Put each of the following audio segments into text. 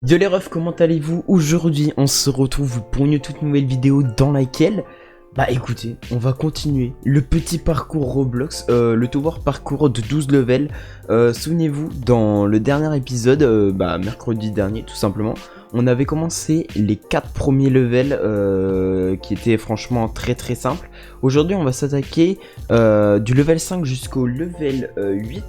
Yo les refs, comment allez-vous? Aujourd'hui, on se retrouve pour une toute nouvelle vidéo dans laquelle, écoutez, on va continuer le petit parcours Roblox, le tower parcours de 12 levels. Souvenez-vous, dans le dernier épisode, mercredi dernier tout simplement, on avait commencé les 4 premiers levels qui étaient franchement très très simples. Aujourd'hui, on va s'attaquer du level 5 jusqu'au level 8.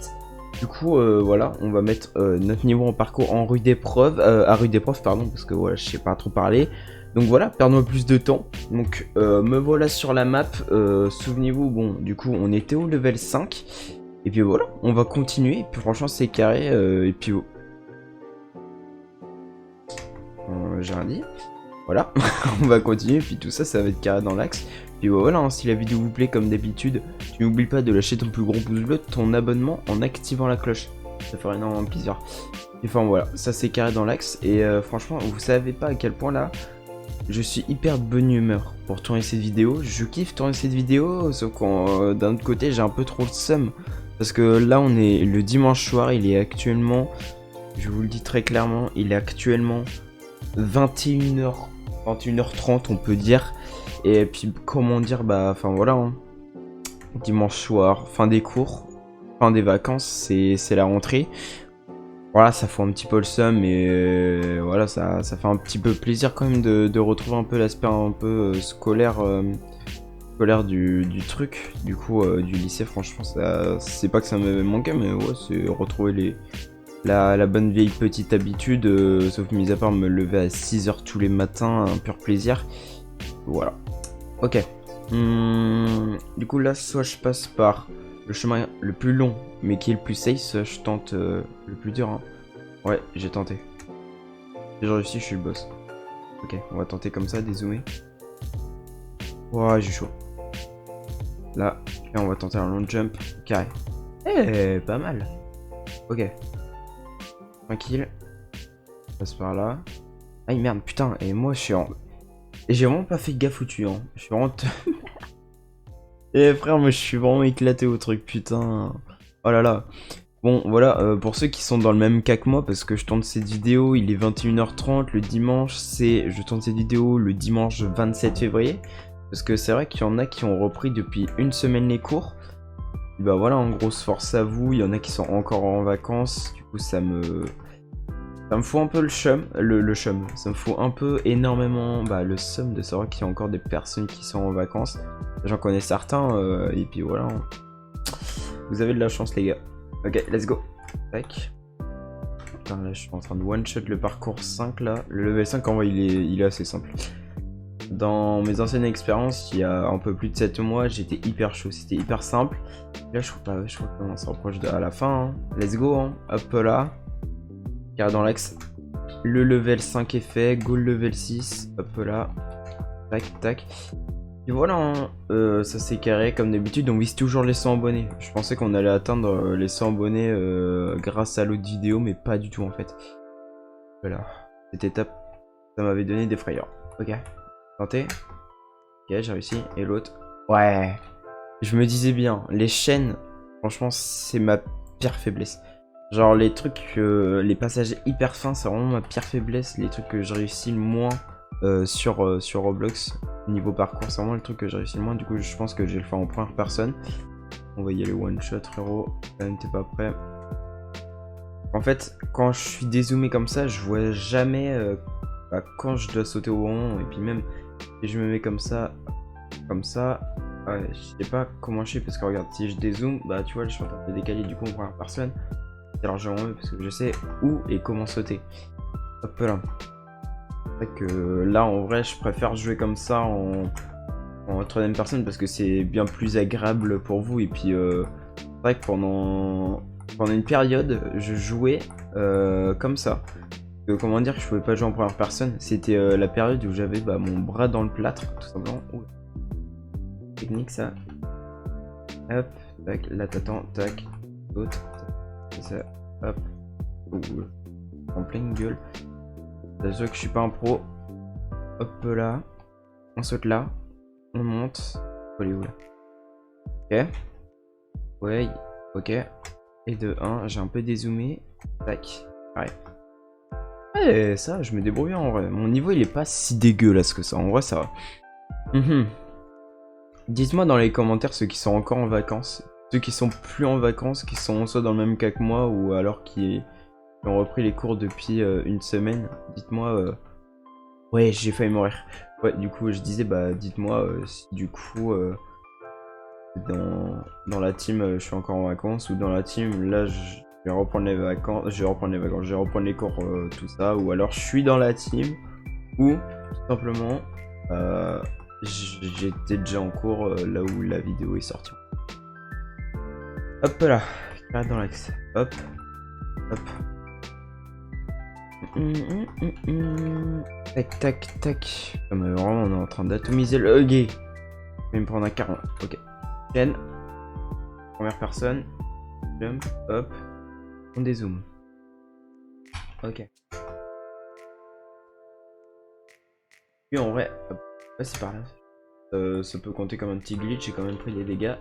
Du coup, voilà, on va mettre notre niveau en parcours en rude épreuve, à rude épreuve, pardon, parce que voilà, je sais pas trop parler. Donc voilà, perdons plus de temps. Donc me voilà sur la map. Souvenez-vous, bon, du coup, on était au level 5. Et puis voilà, on va continuer. Et puis franchement, c'est carré. Et puis j'ai rien dit. Voilà, on va continuer. Et puis tout ça, ça va être carré dans l'axe. Puis voilà, hein, si la vidéo vous plaît, comme d'habitude, tu n'oublies pas de lâcher ton plus gros pouce bleu, ton abonnement en activant la cloche. Ça ferait énormément plaisir. Enfin voilà, ça c'est carré dans l'axe. Et franchement, vous savez pas à quel point là, je suis hyper de bonne humeur pour tourner cette vidéo. Je kiffe tourner cette vidéo, sauf qu'd'un autre côté, j'ai un peu trop le seum. Parce que là, on est le dimanche soir, il est actuellement, je vous le dis très clairement, il est actuellement 21h, 21h30 on peut dire. Et puis comment dire, enfin voilà, hein. Dimanche soir, fin des cours, fin des vacances, c'est la rentrée. Voilà, ça fout un petit peu le seum, mais voilà, ça fait un petit peu plaisir quand même de retrouver un peu l'aspect un peu scolaire, scolaire du truc, du coup, du lycée. Franchement, ça, c'est pas que ça m'avait manqué, mais ouais, c'est retrouver la bonne vieille petite habitude, sauf mis à part me lever à 6h tous les matins, un pur plaisir. Voilà. Ok. Du coup là, soit je passe par le chemin le plus long, mais qui est le plus safe, soit je tente le plus dur. Hein. Ouais, j'ai tenté. Si j'ai réussi, je suis le boss. Ok, on va tenter comme ça, dézoomer. Ouah, j'ai chaud. Là, on va tenter un long jump carré. Eh, pas mal. Ok. Tranquille. On passe par là. Aïe merde, putain, et moi je suis en... Et j'ai vraiment pas fait gaffe où tu es, hein. Je suis vraiment... Eh frère, moi je suis vraiment éclaté au truc, putain. Oh là là. Bon, voilà, pour ceux qui sont dans le même cas que moi, parce que je tourne cette vidéo, il est 21h30, le dimanche, je tourne cette vidéo le dimanche 27 février, parce que c'est vrai qu'il y en a qui ont repris depuis une semaine les cours. Et bah voilà, en grosse force à vous, il y en a qui sont encore en vacances, du coup ça me fout un peu le chum, le chum, ça me fout un peu énormément le seum de savoir qu'il y a encore des personnes qui sont en vacances. J'en connais certains, et puis voilà. Hein. Vous avez de la chance les gars. Ok, let's go. Tac. Putain, là je suis en train de one-shot le parcours 5 là. Le level 5 en vrai il est assez simple. Dans mes anciennes expériences, il y a un peu plus de 7 mois, j'étais hyper chaud, c'était hyper simple. Là je crois qu'on se rapproche à la fin. Hein. Let's go, hein. Hop là. Car dans l'axe, le level 5 est fait, go level 6, hop là. Tac, tac. Et voilà, hein. Ça c'est carré comme d'habitude, on vise toujours les 100 abonnés. Je pensais qu'on allait atteindre les 100 abonnés grâce à l'autre vidéo, mais pas du tout en fait. Voilà, cette étape, ça m'avait donné des frayeurs. Ok, tentez. Ok, j'ai réussi. Et l'autre, ouais. Je me disais bien, les chaînes, franchement, c'est ma pire faiblesse. Genre les trucs, les passages hyper fins, c'est vraiment ma pire faiblesse. Les trucs que je réussis le moins sur Roblox. Niveau parcours, c'est vraiment le truc que j'ai réussi le moins. Du coup, je pense que je vais le faire en première personne. On va y aller one shot, frérot. Quand même, t'es pas prêt. En fait, quand je suis dézoomé comme ça, je vois jamais quand je dois sauter au bon. Et puis même, si je me mets comme ça, ouais, je sais pas comment je fais parce que regarde, si je dézoome, tu vois, je suis en train de décaler du coup en première personne. Alors je remets parce que je sais où et comment sauter. Hop là. C'est vrai que là en vrai je préfère jouer comme ça en troisième personne parce que c'est bien plus agréable pour vous. Et puis c'est vrai que pendant une période je jouais comme ça. Comment dire que je pouvais pas jouer en première personne. C'était la période où j'avais mon bras dans le plâtre tout simplement. Ouh. Technique ça. Hop, tac, là t'attends, tac, saute. C'est ça, hop. Ouh. En pleine gueule. C'est sûr que je suis pas un pro. Hop là. On saute là. On monte. Faut aller où là? Ok. Ouais. Ok. Et de 1, j'ai un peu dézoomé. Tac. Ouais. Ouais, ça, je me débrouille en vrai. Mon niveau, il est pas si dégueulasse que ça. En vrai, ça va. Dites-moi dans les commentaires ceux qui sont encore en vacances. Ceux qui sont plus en vacances, qui sont soit dans le même cas que moi, ou alors qui ont repris les cours depuis une semaine. Dites-moi... Ouais, j'ai failli mourir. Ouais, du coup, je disais, bah, dites-moi si du coup... dans la team, je suis encore en vacances, ou dans la team, là, je vais reprendre les vacances, je vais reprendre les cours, tout ça, ou alors je suis dans la team, ou tout simplement, j'étais déjà en cours là où la vidéo est sortie. Hop là, carré dans l'axe, hop, hop. Tac, tac, tac. Comme vraiment, on est en train d'atomiser le gay. Je vais me prendre un 40, ok. Chaîne. Première personne. Jump, hop. On dézoome. Ok. Puis en vrai, hop, passer par là. Ça peut compter comme un petit glitch, j'ai quand même pris des dégâts.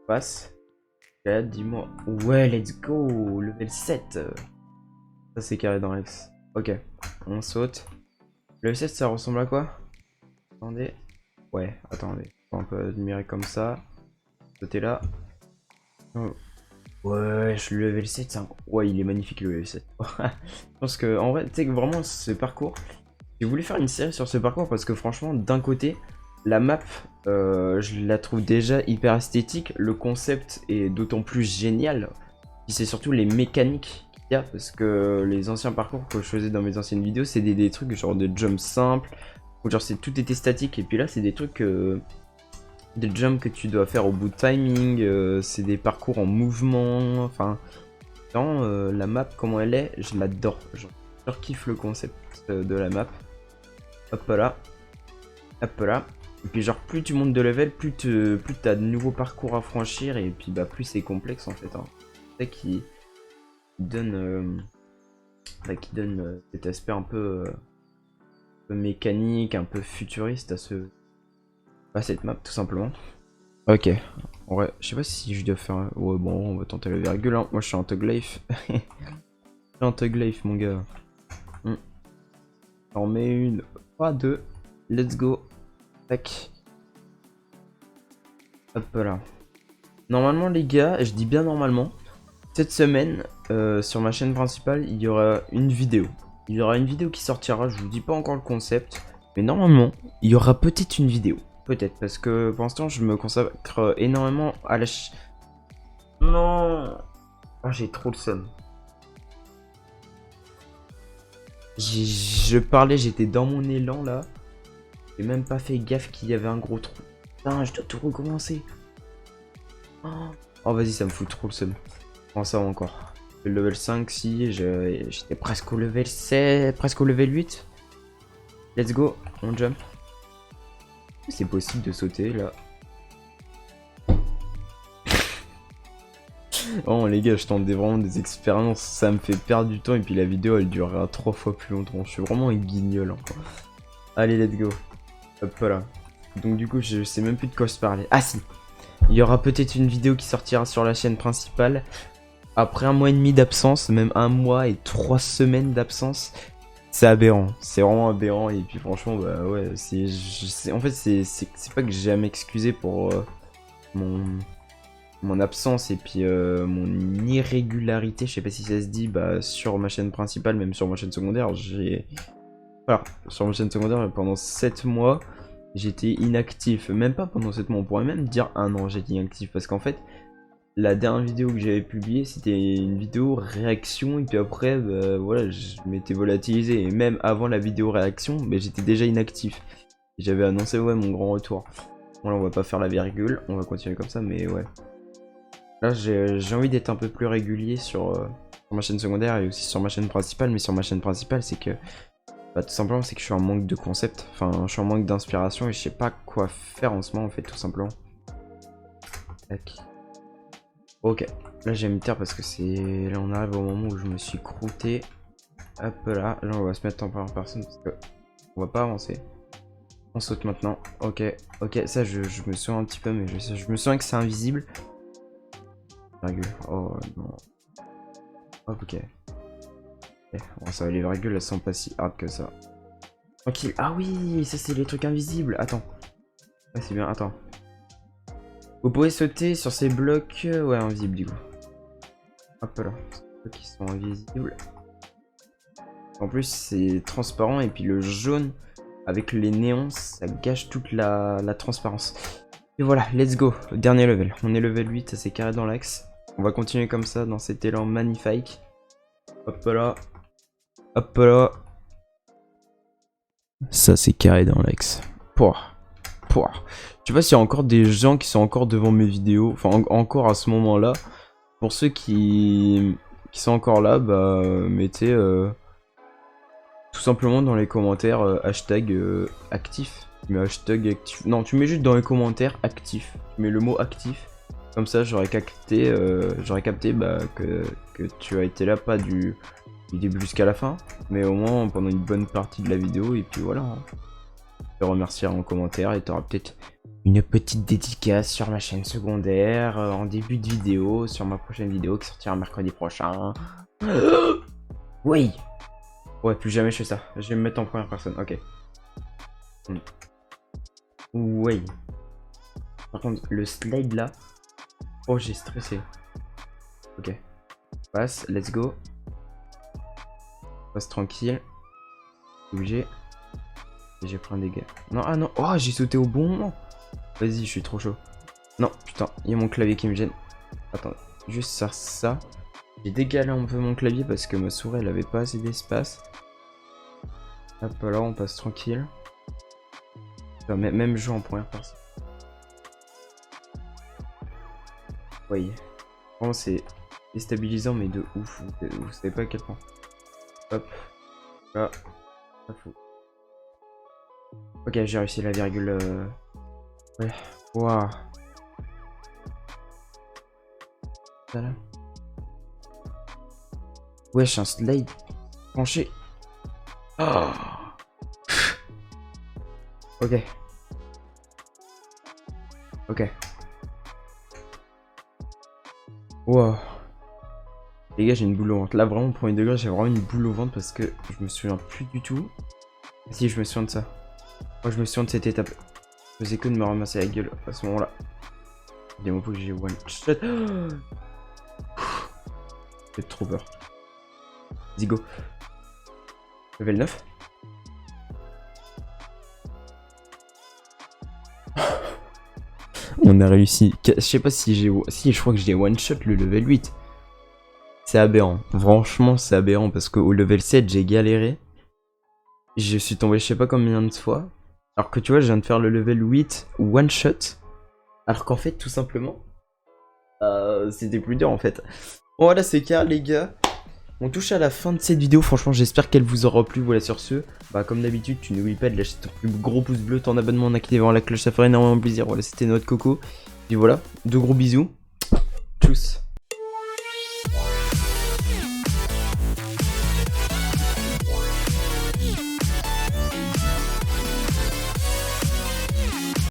Passe. Là, dis-moi. Ouais, let's go. Level 7. Ça, c'est carré dans l'ex. Ok. On saute. Level 7, ça ressemble à quoi? Attendez. Ouais, attendez. On peut admirer comme ça. Sauter là. Oh. Ouais, je le level 7, ouais, il est magnifique le level 7. Je pense que, en vrai, tu sais que vraiment, ce parcours, j'ai voulu faire une série sur ce parcours parce que franchement, d'un côté, la map, je la trouve déjà hyper esthétique, le concept est d'autant plus génial, puis c'est surtout les mécaniques qu'il y a, parce que les anciens parcours que je faisais dans mes anciennes vidéos, c'est des trucs genre de jump simple, où genre tout était statique, et puis là, c'est des trucs... des jumps que tu dois faire au bout de timing, c'est des parcours en mouvement, enfin, dans la map comment elle est, je l'adore, je kiffe le concept de la map. Hop là, hop là, et puis genre plus tu montes de level, plus t'as de nouveaux parcours à franchir, et puis bah plus c'est complexe en fait. Hein. C'est ça qui donne, cet aspect un peu mécanique, un peu futuriste à cette map tout simplement. Ok, ouais, je sais pas si je dois faire un... Ouais bon, on va tenter la virgule, hein. Moi je suis en Tug Life. Je suis en Tug Life mon gars. On met une, pas deux, let's go. Tac. Hop là. Normalement les gars, je dis bien normalement, cette semaine, sur ma chaîne principale, il y aura une vidéo. Il y aura une vidéo qui sortira, je vous dis pas encore le concept, mais normalement, il y aura peut-être une vidéo. Peut-être, parce que pour l'instant, je me consacre énormément à la... Non. Ah, j'ai trop le seum. Je parlais, j'étais dans mon élan, là. J'ai même pas fait gaffe qu'il y avait un gros trou. Putain, je dois tout recommencer. Oh, vas-y, ça me fout trop le seum. Comment ça va encore? Le level 5, si, j'étais presque au level 7, presque au level 8. Let's go, on jump. C'est possible de sauter là. Oh les gars, je tente vraiment des expériences, ça me fait perdre du temps et puis la vidéo elle durera 3 fois plus longtemps. Je suis vraiment un guignol encore. Allez, let's go. Hop là. Donc du coup, je sais même plus de quoi je parlais. Ah si, il y aura peut-être une vidéo qui sortira sur la chaîne principale. Après 1 mois et demi d'absence, même 1 mois et 3 semaines d'absence. C'est aberrant, c'est vraiment aberrant et puis franchement bah ouais, en fait c'est pas que j'ai à m'excuser pour mon absence et puis mon irrégularité, je sais pas si ça se dit, bah sur ma chaîne principale, même sur ma chaîne secondaire, voilà, sur ma chaîne secondaire pendant 7 mois, j'étais inactif, même pas pendant 7 mois, on pourrait même dire 1 an j'étais inactif parce qu'en fait, la dernière vidéo que j'avais publiée, c'était une vidéo réaction, et puis après, bah, voilà, je m'étais volatilisé, et même avant la vidéo réaction, bah, j'étais déjà inactif. J'avais annoncé, ouais, mon grand retour. Voilà, on va pas faire la virgule, on va continuer comme ça, mais ouais. Là, j'ai envie d'être un peu plus régulier sur ma chaîne secondaire, et aussi sur ma chaîne principale, mais sur ma chaîne principale, c'est que, bah, tout simplement, c'est que je suis en manque de concept, enfin, je suis en manque d'inspiration, et je sais pas quoi faire en ce moment, en fait, tout simplement. Tac. Ok, là j'ai me taire parce que c'est... Là on arrive au moment où je me suis croûté. Hop là, là on va se mettre en première personne parce que on va pas avancer. On saute maintenant. Ok, ok, ça je me souviens un petit peu, mais je me souviens que c'est invisible. Virgule. Oh non. Hop, ok. Bon, ça va, les virgules elles sont pas si hard que ça. Tranquille. Ah oui, ça c'est les trucs invisibles. Attends. Ah, c'est bien, attends. Vous pouvez sauter sur ces blocs. Ouais, invisibles du coup. Hop là. Ceux qui sont invisibles. En plus, c'est transparent et puis le jaune avec les néons, ça gâche toute la transparence. Et voilà, let's go. Dernier level. On est level 8, ça c'est carré dans l'axe. On va continuer comme ça dans cet élan magnifique. Hop là. Hop là. Ça c'est carré dans l'axe. Pouah. Pouah. Je sais pas s'il y a encore des gens qui sont encore devant mes vidéos. Enfin, encore à ce moment-là. Pour ceux qui sont encore là, bah mettez tout simplement dans les commentaires hashtag actif. Tu mets hashtag actif. Non, tu mets juste dans les commentaires actif. Tu mets le mot actif. Comme ça, j'aurais capté, bah, que tu as été là, pas du début jusqu'à la fin, mais au moins pendant une bonne partie de la vidéo. Et puis voilà. Hein. Je te remercierai en commentaire et tu auras peut-être une petite dédicace sur ma chaîne secondaire en début de vidéo, sur ma prochaine vidéo qui sortira mercredi prochain. Oui. Ouais, plus jamais je fais ça. Je vais me mettre en première personne. Ok. Oui. Par contre, le slide là. Oh, j'ai stressé. Ok. Passe, let's go. Passe tranquille. Obligé. Et j'ai pris un dégât. Non, ah non. Oh, j'ai sauté au bon moment. Vas-y, je suis trop chaud. Non, putain, il y a mon clavier qui me gêne. Attends, juste ça. J'ai décalé un peu mon clavier parce que ma souris elle avait pas assez d'espace. Hop là, on passe tranquille. Enfin, même jeu en première personne. Oui. Vraiment, c'est déstabilisant, mais de ouf. Vous savez pas à quel point. Hop. Là. Pas fou. Ok, j'ai réussi la virgule. Ouais. Waouh. Voilà. Wesh, un slide penché. Oh. Ok. Ok. Wow. Les gars, j'ai une boule au ventre. Là, vraiment, au premier degré, j'ai vraiment une boule au ventre parce que je me souviens plus du tout. Si, je me souviens de ça. Moi, je me souviens de cette étape. Je faisais que de me ramasser la gueule à ce moment-là. Dis-moi pas que j'ai one shot. J'ai trop peur. Vas-y, go. Level 9. On a réussi. Je sais pas si j'ai... Si, je crois que j'ai one shot le level 8. C'est aberrant. Franchement, c'est aberrant parce qu'au level 7, j'ai galéré. Je suis tombé je sais pas combien de fois. Alors que tu vois, je viens de faire le level 8 one shot. Alors qu'en fait, tout simplement, c'était plus dur en fait. Bon, voilà, c'est car les gars. On touche à la fin de cette vidéo. Franchement, j'espère qu'elle vous aura plu. Voilà, sur ce, bah, comme d'habitude, tu n'oublies pas de lâcher ton plus gros pouce bleu, ton abonnement en activant la cloche, ça ferait énormément plaisir. Voilà, c'était notre coco. Et voilà, de gros bisous. Tchuss.